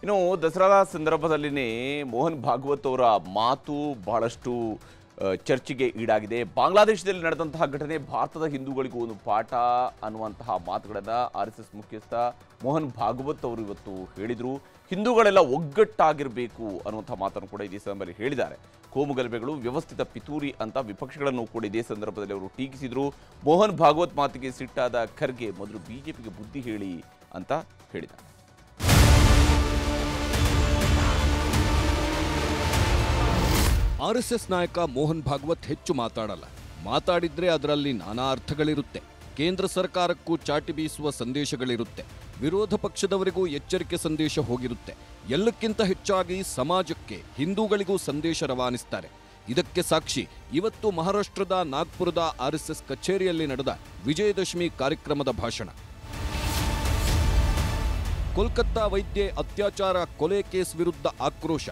ಇನ್ನು ದಸರಾ ಸಂದರ್ಭದಲ್ಲಿನೇ ಮೋಹನ್ ಭಾಗವತ್ ಅವರ ಮಾತು ಬಹಳಷ್ಟು ಚರ್ಚೆಗೆ ಈಡಾಗಿದೆ. ಬಾಂಗ್ಲಾದೇಶದಲ್ಲಿ ನಡೆದಂತಹ ಘಟನೆ ಭಾರತದ ಹಿಂದೂಗಳಿಗೂ ಒಂದು ಪಾಠ ಅನ್ನುವಂತಹ ಮಾತುಗಳನ್ನು ಆರ್ಎಸ್ಎಸ್ ಮುಖ್ಯಸ್ಥ ಮೋಹನ್ ಭಾಗವತ್ ಅವರು ಇವತ್ತು ಹೇಳಿದರು. ಹಿಂದೂಗಳೆಲ್ಲ ಒಗ್ಗಟ್ಟಾಗಿರಬೇಕು ಅನ್ನುವಂಥ ಮಾತನ್ನು ಕೂಡ ಇದೇ ಸಂದರ್ಭದಲ್ಲಿ ಹೇಳಿದ್ದಾರೆ. ಕೋಮುಗಲಭೆಗಳು ವ್ಯವಸ್ಥಿತ ಪಿತೂರಿ ಅಂತ ವಿಪಕ್ಷಗಳನ್ನು ಕೂಡ ಇದೇ ಸಂದರ್ಭದಲ್ಲಿ ಅವರು ಟೀಕಿಸಿದರು. ಮೋಹನ್ ಭಾಗವತ್ ಮಾತಿಗೆ ಸಿಟ್ಟಾದ ಖರ್ಗೆ ಮೊದಲು ಬಿಜೆಪಿಗೆ ಬುದ್ಧಿ ಹೇಳಿ ಅಂತ ಹೇಳಿದ್ದಾರೆ. ಆರ್ಎಸ್ಎಸ್ ನಾಯಕ ಮೋಹನ್ ಭಾಗವತ್ ಹೆಚ್ಚು ಮಾತಾಡಲ್ಲ. ಮಾತಾಡಿದ್ರೆ ಅದರಲ್ಲಿ ನಾನಾ ಅರ್ಥಗಳಿರುತ್ತೆ. ಕೇಂದ್ರ ಸರ್ಕಾರಕ್ಕೂ ಚಾಟಿ ಬೀಸುವ ಸಂದೇಶಗಳಿರುತ್ತೆ. ವಿರೋಧ ಪಕ್ಷದವರಿಗೂ ಎಚ್ಚರಿಕೆ ಸಂದೇಶ ಹೋಗಿರುತ್ತೆ. ಎಲ್ಲಕ್ಕಿಂತ ಹೆಚ್ಚಾಗಿ ಸಮಾಜಕ್ಕೆ, ಹಿಂದೂಗಳಿಗೂ ಸಂದೇಶ ರವಾನಿಸ್ತಾರೆ. ಇದಕ್ಕೆ ಸಾಕ್ಷಿ ಇವತ್ತು ಮಹಾರಾಷ್ಟ್ರದ ನಾಗ್ಪುರದ ಆರ್ಎಸ್ಎಸ್ ಕಚೇರಿಯಲ್ಲಿ ನಡೆದ ವಿಜಯದಶಮಿ ಕಾರ್ಯಕ್ರಮದ ಭಾಷಣ. ಕೋಲ್ಕತ್ತಾ ವೈದ್ಯೆ ಅತ್ಯಾಚಾರ ಕೊಲೆ ಕೇಸ್ ವಿರುದ್ಧ ಆಕ್ರೋಶ.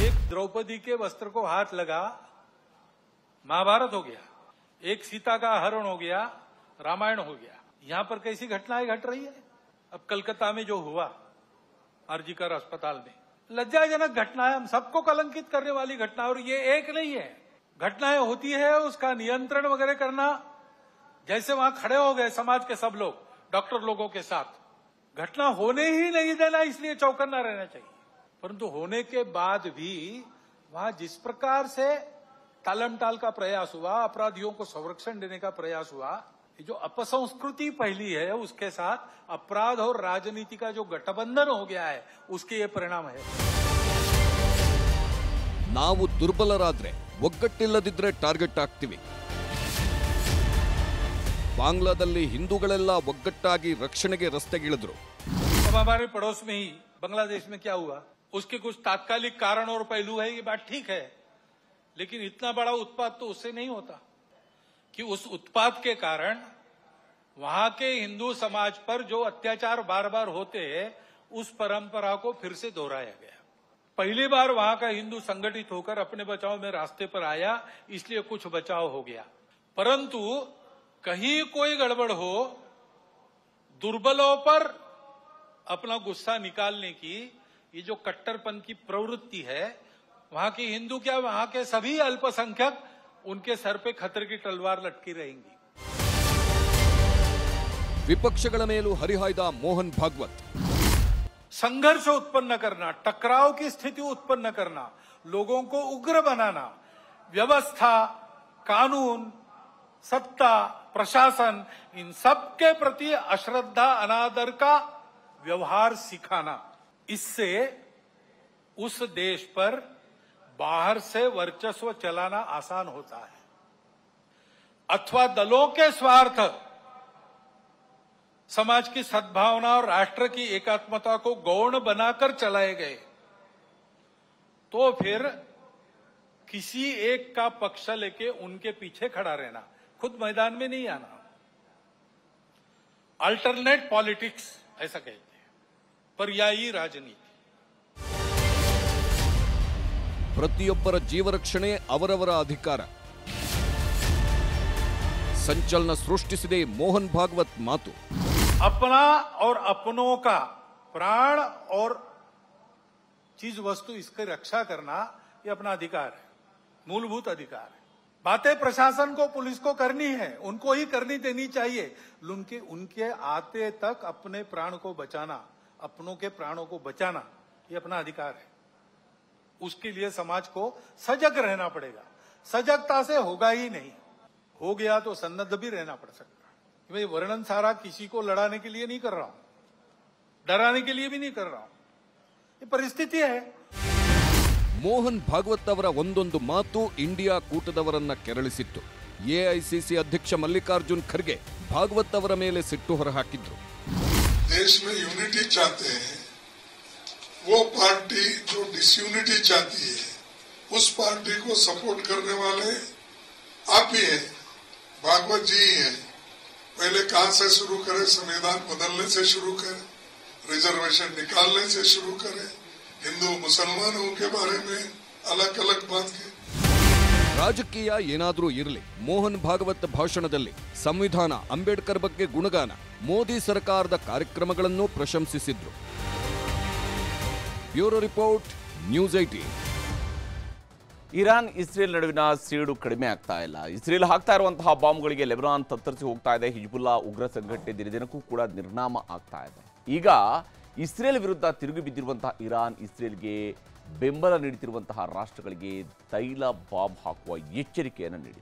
एक द्रौपदी के वस्त्र को हाथ लगा, महाभारत हो गया। एक सीता का हरण हो गया, रामायण हो गया। यहां पर कैसी घटनाएं घट रही है। अब कलकत्ता में जो हुआ आरजीकर अस्पताल में, लज्जाजनक घटना है, हम सबको कलंकित करने वाली घटना। और ये एक नहीं है, घटनाएं होती है, उसका नियंत्रण वगैरह करना। जैसे वहां खड़े हो गए समाज के सब लोग डॉक्टर लोगों के साथ, घटना होने ही नहीं देना, इसलिए चौकन्ना रहना चाहिए। परंतु होने के बाद भी वहां जिस प्रकार से टालमटाल का प्रयास हुआ, अपराधियों को संरक्षण देने का प्रयास हुआ, ये जो अपसंस्कृति फैली है, उसके साथ अपराध और राजनीति का जो गठबंधन हो गया है, उसके ये परिणाम है। ನಾವು ದುರ್ಬಲರಾದ್ರೆ, ಒಗ್ಗಟ್ಟಿಲ್ಲದಿದ್ರೆ ಟಾರ್ಗೆಟ್ ಆಗ್ತೀವಿ. ಬಾಂಗ್ಲಾದಲ್ಲಿ ಹಿಂದೂಗಳೆಲ್ಲ ಒಗ್ಗಟ್ಟಾಗಿ ರಕ್ಷಣೆಗೆ ರಸ್ತೆಗಿಳಿದ್ರು. अब हमारे पड़ोस में ही बांग्लादेश में क्या हुआ, उसके कुछ तात्कालिक कारण और पहलू है, ये बात ठीक है, लेकिन इतना बड़ा उत्पात तो उससे नहीं होता कि उस उत्पात के कारण वहां के हिंदू समाज पर जो अत्याचार बार बार होते हैं, उस परंपरा को फिर से दोहराया गया। पहली बार वहां का हिंदू संगठित होकर अपने बचाव में रास्ते पर आया, इसलिए कुछ बचाव हो गया। परंतु कहीं कोई गड़बड़ हो, दुर्बलों पर अपना गुस्सा निकालने की ये जो कट्टरपन की प्रवृत्ति है, वहां के हिंदू क्या, वहां के सभी अल्पसंख्यक, उनके सर पे खतरे की तलवार लटकी रहेंगी। ವಿಪಕ್ಷಗಳ ಮೇಲೂ ಹರಿಹಾಯ್ದ ಮೋಹನ್ ಭಾಗವತ್. संघर्ष उत्पन्न करना, टकराव की स्थिति उत्पन्न करना, लोगों को उग्र बनाना, व्यवस्था, कानून, सत्ता, प्रशासन, इन सब के प्रति अश्रद्धा, अनादर का व्यवहार सिखाना, इससे उस देश पर बाहर से वर्चस्व चलाना आसान होता है। अथवा दलों के स्वार्थ समाज की सद्भावना और राष्ट्र की एकात्मता को गौण बनाकर चलाए गए, तो फिर किसी एक का पक्ष लेके उनके पीछे खड़ा रहना, खुद मैदान में नहीं आना, अल्टरनेट पॉलिटिक्स ऐसा कहते हैं, पर्यायी राजनीति। ಪ್ರತಿಯೊಬ್ಬರ ಜೀವರಕ್ಷಣೆ ಅವರವರ ಅಧಿಕಾರ. ಸಂಚಲನ ಸೃಷ್ಟಿಸಿದೆ ಮೋಹನ್ ಭಾಗವತ್ ಮಾತು. अपना और अपनों का प्राण और चीज वस्तु, इसकी रक्षा करना, ये अपना अधिकार है, मूलभूत अधिकार है। बातें प्रशासन को, पुलिस को करनी है, उनको ही करनी देनी चाहिए। उनके आते तक अपने प्राण को बचाना, अपनों के प्राणों को बचाना, ये अपना अधिकार है। उसके लिए समाज को सजग रहना पड़ेगा। सजगता से होगा ही नहीं, हो गया तो सन्नद्ध भी रहना पड़ सकता है। मैं वर्णन सारा किसी को लड़ाने के लिए नहीं कर रहा हूं, डराने के लिए भी नहीं कर रहा हूं, ये परिस्थिति है। ಮೋಹನ್ ಭಾಗವತ್ ಅವರ ಒಂದೊಂದು ಮಾತು ಇಂಡಿಯಾ ಕೂಟದವರನ್ನ ಕೆರಳಿಸಿತ್ತು. ಎಐಸಿಸಿ ಅಧ್ಯಕ್ಷ ಮಲ್ಲಿಕಾರ್ಜುನ್ ಖರ್ಗೆ ಭಾಗವತ್ ಅವರ ಮೇಲೆ ಸಿಟ್ಟು ಹೊರಹಾಕಿದ್ರು. देश में यूनिटी चाहते हैं, वो पार्टी जो डिसयूनिटी चाहती है, उस पार्टी को सपोर्ट करने वाले आप ही हैं, भागवत जी ही हैं। पहले कहां से शुरू करें, संविधान बदलने से शुरू करें, रिजर्वेशन निकालने से शुरू करें, हिंदू मुसलमानों के बारे में अलग अलग बात की। ರಾಜಕೀಯ ಏನಾದರೂ ಇರಲಿ, ಮೋಹನ್ ಭಾಗವತ್ ಭಾಷಣದಲ್ಲಿ ಸಂವಿಧಾನ, ಅಂಬೇಡ್ಕರ್ ಬಗ್ಗೆ ಗುಣಗಾನ, ಮೋದಿ ಸರ್ಕಾರದ ಕಾರ್ಯಕ್ರಮಗಳನ್ನು ಪ್ರಶಂಸಿಸಿದ್ರು. Bureau report, news 18. Iran Israel ನಡುವಿನ ಸೇಡು ಕಡಿಮೆ ಆಗ್ತಾ ಇಲ್ಲ. ಇಸ್ರೇಲ್ ಹಾಕ್ತಾ ಇರುವಂತಹ ಬಾಂಬ್ಗಳಿಗೆ ಲೆಬನಾನ್ ತತ್ತರಿಸಿ ಹೋಗ್ತಾ ಇದೆ. ಹಿಜ್ಬುಲ್ಲಾ ಉಗ್ರ ಸಂಘಟನೆ ದಿನದಿನಕ್ಕೂ ಕೂಡ ನಿರ್ನಾಮ ಆಗ್ತಾ ಇದೆ. ಈಗ ಇಸ್ರೇಲ್ ವಿರುದ್ಧ ತಿರುಗಿ ಬಿದ್ದಿರುವಂತಹ ಇರಾನ್ ಇಸ್ರೇಲ್ಗೆ ಬೆಂಬಲ ನೀಡುತ್ತಿರುವಂತಹ ರಾಷ್ಟ್ರಗಳಿಗೆ ತೈಲ ಬಾಂಬ್ ಹಾಕುವ ಎಚ್ಚರಿಕೆಯನ್ನು ನೀಡಿದೆ.